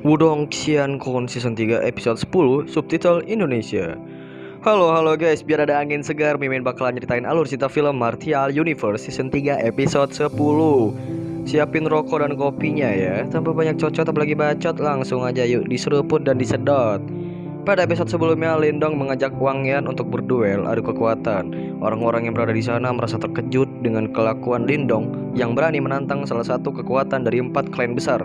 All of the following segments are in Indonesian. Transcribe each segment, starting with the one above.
Wudong Qiankun Season 3 Episode 10 Subtitle Indonesia. Halo guys, biar ada angin segar, Mimin bakalan nyeritain alur cerita film Martial Universe Season 3 Episode 10. Siapin rokok dan kopinya ya. Tanpa banyak cocot apalagi bacot, langsung aja yuk diseruput dan disedot. Pada episode sebelumnya, Lindong mengajak Wang Yan untuk berduel adu kekuatan. Orang-orang yang berada di sana merasa terkejut dengan kelakuan Lindong yang berani menantang salah satu kekuatan dari 4 klan besar.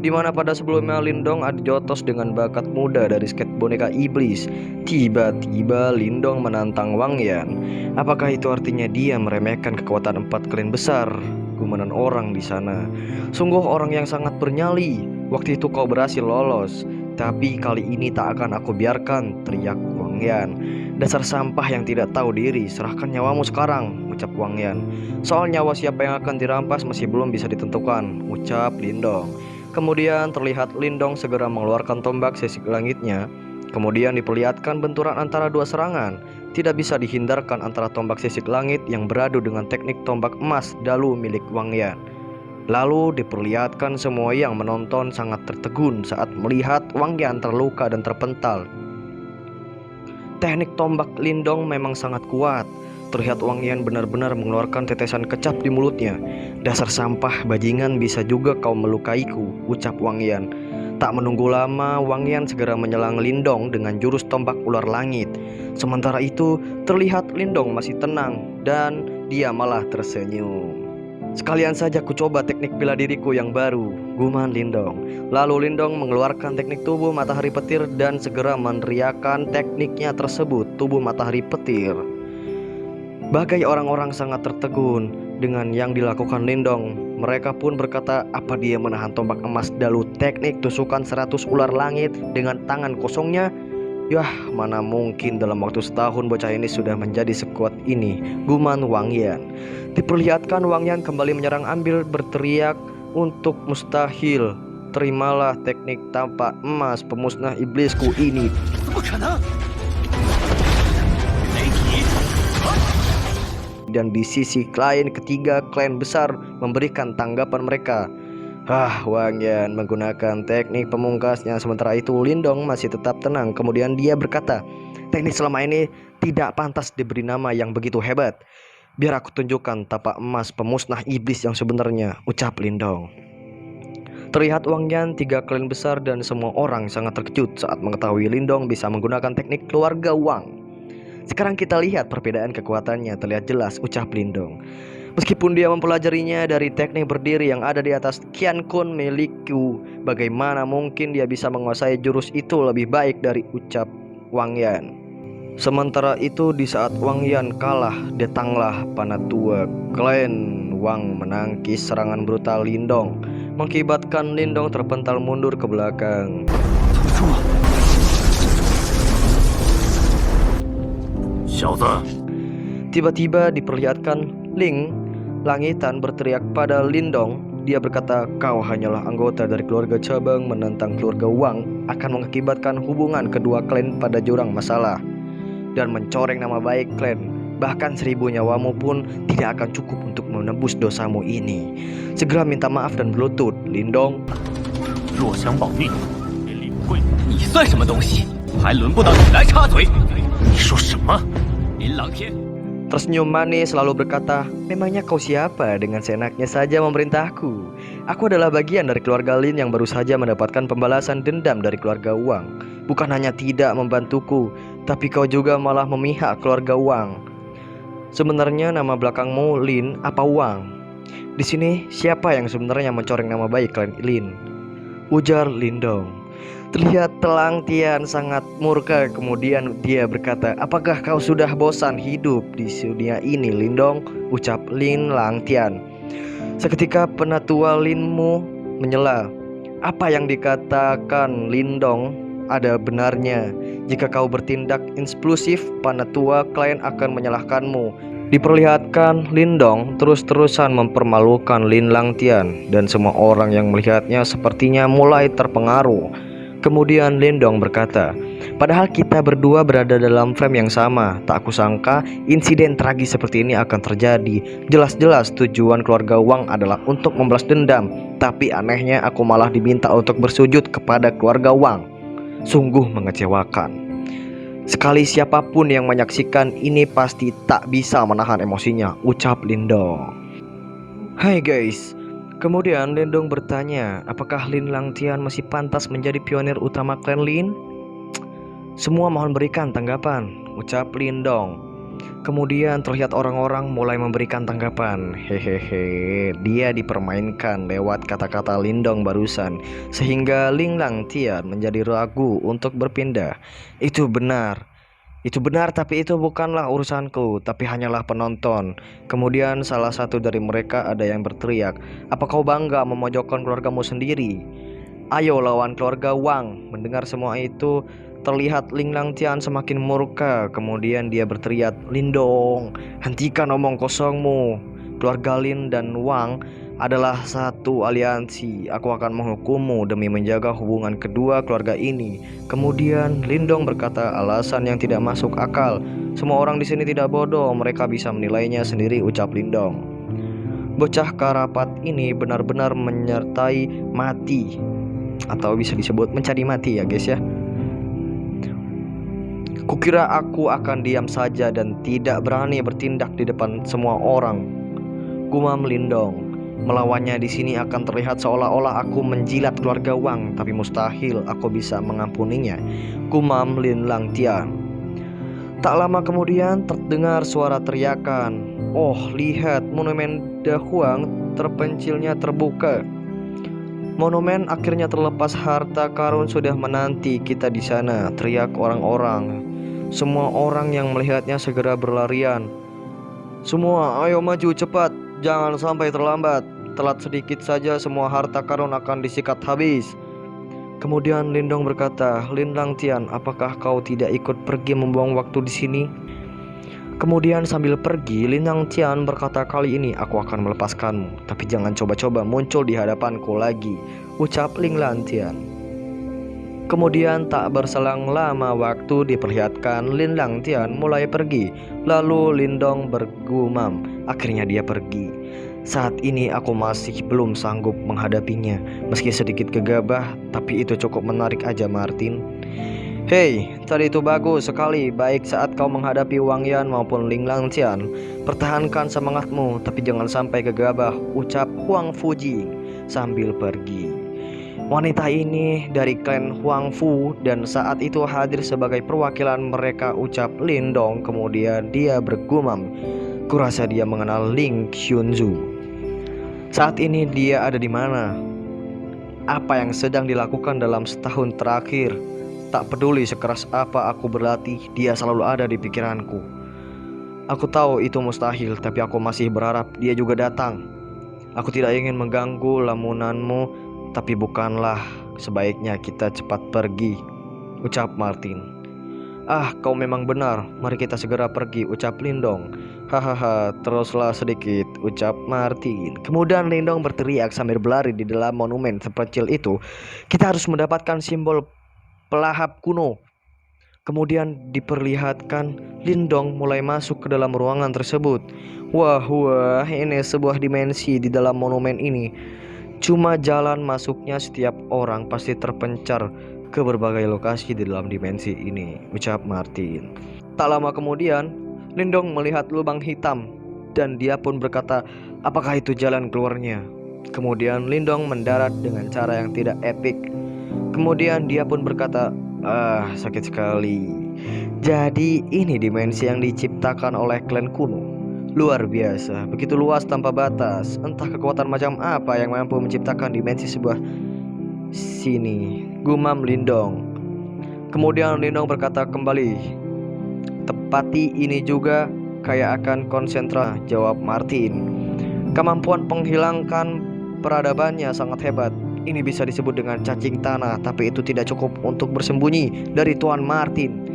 Di mana pada sebelumnya Lindong adu jotos dengan bakat muda dari skate boneka iblis. Tiba-tiba Lindong menantang Wang Yan. Apakah itu artinya dia meremehkan kekuatan 4 klan besar? Gumanan orang di sana. Sungguh orang yang sangat bernyali. Waktu itu kau berhasil lolos, tapi kali ini tak akan aku biarkan, teriak Wang Yan. Dasar sampah yang tidak tahu diri, serahkan nyawamu sekarang, ucap Wang Yan. Soal nyawa siapa yang akan dirampas masih belum bisa ditentukan, ucap Lindong. Kemudian terlihat Lindong segera mengeluarkan tombak sisik langitnya. Kemudian diperlihatkan benturan antara dua serangan. Tidak bisa dihindarkan antara tombak sisik langit yang beradu dengan teknik tombak emas dalu milik Wang Yan. Lalu diperlihatkan semua yang menonton sangat tertegun saat melihat Wang Yan terluka dan terpental. Teknik tombak Lindong memang sangat kuat. Terlihat Wang Yan benar-benar mengeluarkan tetesan kecap di mulutnya. Dasar sampah bajingan, bisa juga kau melukaiku, ucap Wang Yan. Tak menunggu lama, Wang Yan segera menyelang Lindong dengan jurus tombak ular langit. Sementara itu, terlihat Lindong masih tenang dan dia malah tersenyum. Sekalian saja ku coba teknik bela diriku yang baru, guman Lindong. Lalu Lindong mengeluarkan teknik tubuh matahari petir dan segera meneriakkan tekniknya tersebut, tubuh matahari petir. Bagai orang-orang sangat tertegun dengan yang dilakukan Lindong. Mereka pun berkata, apa dia menahan tombak emas dalu teknik tusukan 100 ular langit dengan tangan kosongnya? Yah, mana mungkin dalam waktu setahun bocah ini sudah menjadi sekuat ini, guman Wang Yan. Diperlihatkan Wang Yan kembali menyerang ambil berteriak untuk mustahil. Terimalah teknik tampak emas pemusnah iblisku ini. Dan di sisi lain ketiga klan besar memberikan tanggapan mereka. Wang Yan menggunakan teknik pemungkasnya. Sementara itu Lindong masih tetap tenang. Kemudian dia berkata, teknik selama ini tidak pantas diberi nama yang begitu hebat. Biar aku tunjukkan tapak emas pemusnah iblis yang sebenarnya, ucap Lindong. Terlihat Wang Yan, 3 klan besar dan semua orang sangat terkejut saat mengetahui Lindong bisa menggunakan teknik keluarga Wang. Sekarang kita lihat perbedaan kekuatannya terlihat jelas, ucap Lindong. Meskipun dia mempelajarinya dari teknik berdiri yang ada di atas Qiankun milikku, bagaimana mungkin dia bisa menguasai jurus itu lebih baik dari, ucap Wang Yan. Sementara itu di saat Wang Yan kalah, datanglah Panatua klan Wang menangkis serangan brutal Lindong, mengakibatkan Lindong terpental mundur ke belakang. Tiba-tiba diperlihatkan Ling Langitan berteriak pada Lindong. Dia berkata, kau hanyalah anggota dari keluarga cabang, menentang keluarga Wang akan mengakibatkan hubungan kedua klan pada jurang masalah dan mencoreng nama baik klan. Bahkan 1000 nyawamu pun tidak akan cukup untuk menebus dosamu ini. Segera minta maaf dan berlutut, Lindong. Tersenyum manis lalu berkata, memangnya kau siapa dengan seenaknya saja memerintahku? Aku adalah bagian dari keluarga Lin yang baru saja mendapatkan pembalasan dendam dari keluarga Wang. Bukan hanya tidak membantuku, tapi kau juga malah memihak keluarga Wang. Sebenarnya nama belakangmu Lin apa Wang? Di sini siapa yang sebenarnya mencoreng nama baik klan Lin? Ujar Lindong. Terlihat Telang Tian sangat murka. Kemudian dia berkata, apakah kau sudah bosan hidup di dunia ini, Lindong? Ucap Lin Lang Tian. Seketika penatua Linmu menyela. Apa yang dikatakan Lindong ada benarnya. Jika kau bertindak impulsif, penatua klan akan menyalahkanmu. Diperlihatkan Lindong terus-terusan mempermalukan Lin Lang Tian dan semua orang yang melihatnya sepertinya mulai terpengaruh. Kemudian Lindong berkata, Padahal kita berdua berada dalam frame yang sama. Tak kusangka insiden tragis seperti ini akan terjadi. Jelas-jelas tujuan keluarga Wang adalah untuk membalas dendam, tapi anehnya aku malah diminta untuk bersujud kepada keluarga Wang. Sungguh mengecewakan. Sekali siapapun yang menyaksikan ini pasti tak bisa menahan emosinya, ucap Lindong. Hai guys. Kemudian Lindong bertanya, apakah Lin Langtian masih pantas menjadi pionir utama klan Lin? Semua mohon berikan tanggapan, ucap Lindong. Kemudian terlihat orang-orang mulai memberikan tanggapan. Hehehe, dia dipermainkan lewat kata-kata Lindong barusan, sehingga Lin Langtian menjadi ragu untuk berpindah. Itu benar, tapi itu bukanlah urusanku, tapi hanyalah penonton. Kemudian salah satu dari mereka ada yang berteriak, apa kau bangga memojokkan keluargamu sendiri? Ayo lawan keluarga Wang. Mendengar semua itu, terlihat Lin Langtian semakin murka. Kemudian dia berteriak, Lindong, hentikan omong kosongmu. Keluarga Lin dan Wang adalah satu aliansi. Aku akan menghukummu demi menjaga hubungan kedua keluarga ini. Kemudian Lindong berkata alasan yang tidak masuk akal. Semua orang di sini tidak bodoh, mereka bisa menilainya sendiri, ucap Lindong. Bocah karapat ini benar-benar menyertai mati, atau bisa disebut mencari mati ya guys ya. Kukira aku akan diam saja dan tidak berani bertindak di depan semua orang, gumam Lindong. Melawannya di sini akan terlihat seolah-olah aku menjilat keluarga Wang, tapi mustahil aku bisa mengampuninya, gumam Lin Langtian. Tak lama kemudian terdengar suara teriakan. Oh, lihat, monumen Da Huang terpencilnya terbuka. Monumen akhirnya terlepas, harta karun sudah menanti kita di sana, teriak orang-orang. Semua orang yang melihatnya segera berlarian. Semua, ayo maju cepat, jangan sampai terlambat. Telat sedikit saja semua harta karun akan disikat habis. Kemudian Lindong berkata, Lin Langtian, apakah kau tidak ikut pergi membuang waktu di sini? Kemudian sambil pergi, Lin Langtian berkata, kali ini aku akan melepaskanmu, tapi jangan coba-coba muncul di hadapanku lagi, ucap Lin Langtian. Kemudian tak berselang lama waktu diperlihatkan Lin Langtian mulai pergi. Lalu Lindong bergumam, akhirnya dia pergi. Saat ini aku masih belum sanggup menghadapinya. Meski sedikit gegabah, tapi itu cukup menarik aja Martin. Hei, tadi itu bagus sekali, baik saat kau menghadapi Wang Yan maupun Lin Langtian. Pertahankan semangatmu, tapi jangan sampai gegabah, ucap Huang Fuji sambil pergi. Wanita ini dari klan Huang Fu dan saat itu hadir sebagai perwakilan mereka, ucap Lindong. Kemudian dia bergumam, kurasa dia mengenal Ling Xunzu. Saat ini dia ada di mana? Apa yang sedang dilakukan dalam setahun terakhir? Tak peduli sekeras apa aku berlatih, dia selalu ada di pikiranku. Aku tahu itu mustahil, tapi aku masih berharap dia juga datang. Aku tidak ingin mengganggu lamunanmu, tapi bukanlah sebaiknya kita cepat pergi, ucap Martin. Ah, kau memang benar, mari kita segera pergi, ucap Lindong. Hahaha, teruslah sedikit, ucap Martin. Kemudian Lindong berteriak sambil berlari di dalam monumen terpencil itu. Kita harus mendapatkan simbol pelahap kuno. Kemudian diperlihatkan Lindong mulai masuk ke dalam ruangan tersebut. Wah, ini sebuah dimensi di dalam monumen ini. Cuma jalan masuknya setiap orang pasti terpencar ke berbagai lokasi di dalam dimensi ini, ucap Martin. Tak lama kemudian, Lindong melihat lubang hitam dan dia pun berkata, apakah itu jalan keluarnya? Kemudian Lindong mendarat dengan cara yang tidak epik. Kemudian dia pun berkata, sakit sekali. Jadi ini dimensi yang diciptakan oleh klan kuno. Luar biasa, begitu luas tanpa batas. Entah kekuatan macam apa yang mampu menciptakan dimensi sebuah sini, gumam Lindong. Kemudian Lindong berkata kembali, tepati ini juga kayak akan konsentrasi, jawab Martin. Kemampuan menghilangkan peradabannya sangat hebat. Ini bisa disebut dengan cacing tanah, tapi itu tidak cukup untuk bersembunyi dari Tuan Martin.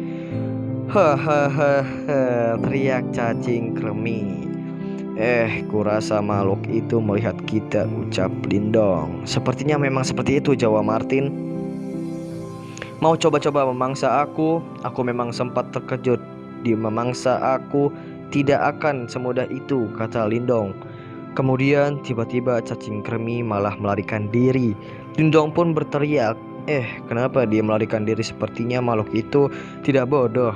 Hahaha, teriak cacing kremi. Kurasa makhluk itu melihat kita, ucap Lindong. Sepertinya memang seperti itu, jawab Martin. Mau coba-coba memangsa aku memang sempat terkejut. Di memangsa aku tidak akan semudah itu, kata Lindong. Kemudian tiba-tiba cacing kremi malah melarikan diri. Lindong pun berteriak, kenapa dia melarikan diri? Sepertinya makhluk itu tidak bodoh.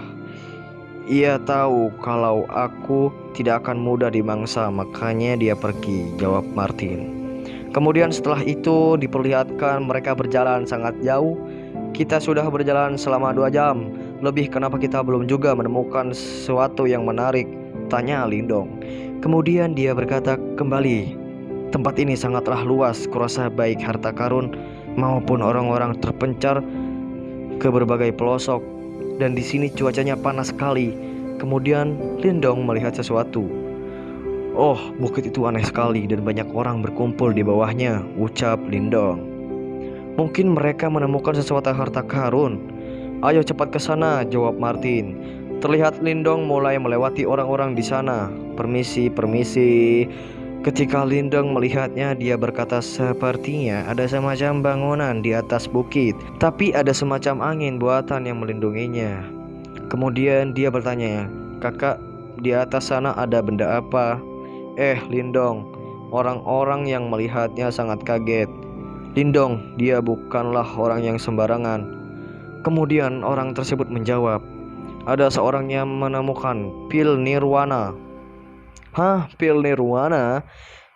Ia tahu kalau aku tidak akan mudah dimangsa, makanya dia pergi, jawab Martin. Kemudian setelah itu diperlihatkan mereka berjalan sangat jauh. Kita sudah berjalan selama 2 jam lebih, kenapa kita belum juga menemukan sesuatu yang menarik? Tanya Lindong. Kemudian dia berkata kembali, tempat ini sangatlah luas, kurasa baik harta karun maupun orang-orang terpencar ke berbagai pelosok. Dan di sini cuacanya panas sekali. Kemudian Lindong melihat sesuatu. Oh, bukit itu aneh sekali dan banyak orang berkumpul di bawahnya, ucap Lindong. Mungkin mereka menemukan sesuatu harta karun. Ayo cepat ke sana, jawab Martin. Terlihat Lindong mulai melewati orang-orang di sana. Permisi, permisi. Ketika Lindong melihatnya, dia berkata, sepertinya ada semacam bangunan di atas bukit, tapi ada semacam angin buatan yang melindunginya. Kemudian dia bertanya, kakak, di atas sana ada benda apa? Lindong. Orang-orang yang melihatnya sangat kaget. Lindong, dia bukanlah orang yang sembarangan. Kemudian orang tersebut menjawab, ada seorang yang menemukan pil nirwana. Hah, pil nirwana?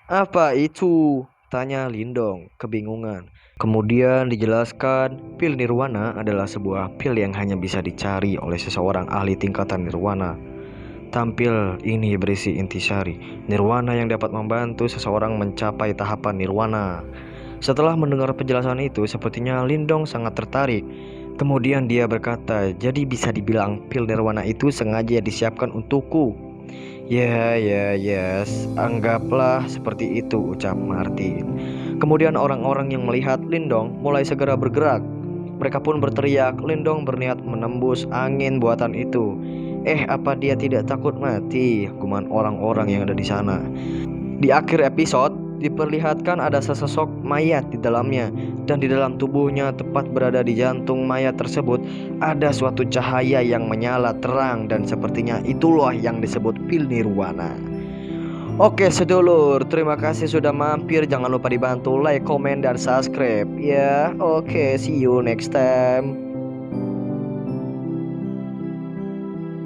Apa itu? Tanya Lindong, kebingungan. Kemudian dijelaskan, pil nirwana adalah sebuah pil yang hanya bisa dicari oleh seseorang ahli tingkatan nirwana. Tampil ini berisi intisari nirwana yang dapat membantu seseorang mencapai tahapan nirwana. Setelah mendengar penjelasan itu, sepertinya Lindong sangat tertarik. Kemudian dia berkata, jadi bisa dibilang pil nirwana itu sengaja disiapkan untukku. Yes, anggaplah seperti itu, ucap Martin. Kemudian orang-orang yang melihat Lindong mulai segera bergerak. Mereka pun berteriak. Lindong berniat menembus angin buatan itu. Apa dia tidak takut mati? Gumam orang-orang yang ada di sana. Di akhir episode diperlihatkan ada sesosok mayat di dalamnya, dan di dalam tubuhnya, tepat berada di jantung mayat tersebut, ada suatu cahaya yang menyala terang, dan sepertinya itulah yang disebut pil nirwana. Oke sedulur, terima kasih sudah mampir. Jangan lupa dibantu like, komen, dan subscribe ya. Oke, see you next time.